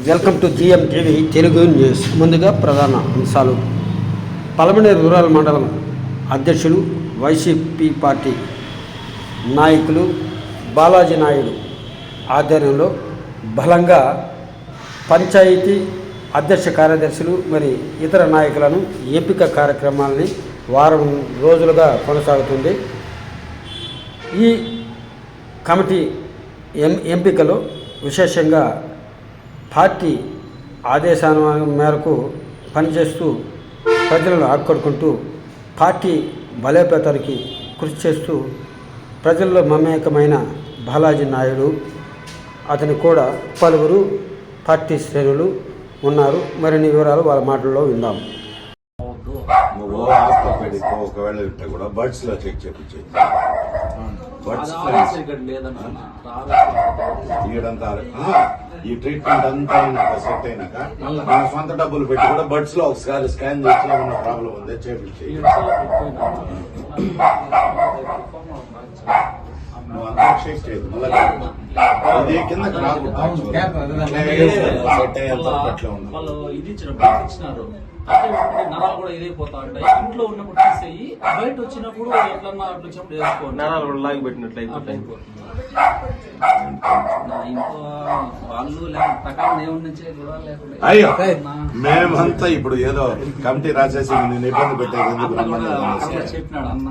Welcome to GM TV Telugu news. ముందుగా ప్రధాన అంశాలు. పలమనేరు రూరల్ మండలం అధ్యక్షులు, వైసీపీ పార్టీ నాయకులు బాలాజీ నాయుడు ఆధ్వర్యంలో బలంగా పంచాయతీ అధ్యక్ష కార్యదర్శులు మరి ఇతర నాయకులను ఎంపిక కార్యక్రమాలని వారం రోజులుగా కొనసాగుతుంది. ఈ కమిటీ ఎంపికలో విశేషంగా పార్టీ ఆదేశాల మేరకు పనిచేస్తూ ప్రజలను ఆకట్టుకుంటూ పార్టీ బలోపేతానికి కృషి చేస్తూ ప్రజల్లో మమేకమైన బాలాజీ నాయుడు, అతని కూడా పలువురు పార్టీ శ్రేణులు ఉన్నారు. మరిన్ని వివరాలు వాళ్ళ మాటల్లో విందాం. ఒకవేళ ఉంటే కూడా బర్డ్స్ లో చెక్ చేయించేది. ఈ ట్రీట్మెంట్ అంతా అయినాక సెట్ అయినాక మన సొంత డబ్బులు పెట్టి కూడా బర్డ్స్ లో ఒకసారి స్కాన్ చేసినా ఉన్న ప్రాబ్లం ఉంది చేయించేది. నువ్వు అంతా చెక్ చేయదు మళ్ళీ ఇది కిందకి రాకుండా సెట్ అయ్యేంత అట్లా ఉంది. నరాలు కూడా ఇదైపోతా ఉంటాయి. ఇంట్లో ఉన్నప్పుడు తీసేయి, బయట వచ్చినప్పుడు ఎట్లన్నా అట్లా వచ్చినప్పుడు వేసుకోండి. నరాలు కూడా లాగి పెట్టినట్లు అయిపోతాయి. అయ్యో మేమంతా ఇప్పుడు ఏదో కమిటీ రాసేసి నేను ఇబ్బంది పెట్టేది చెప్పినాడు అన్న.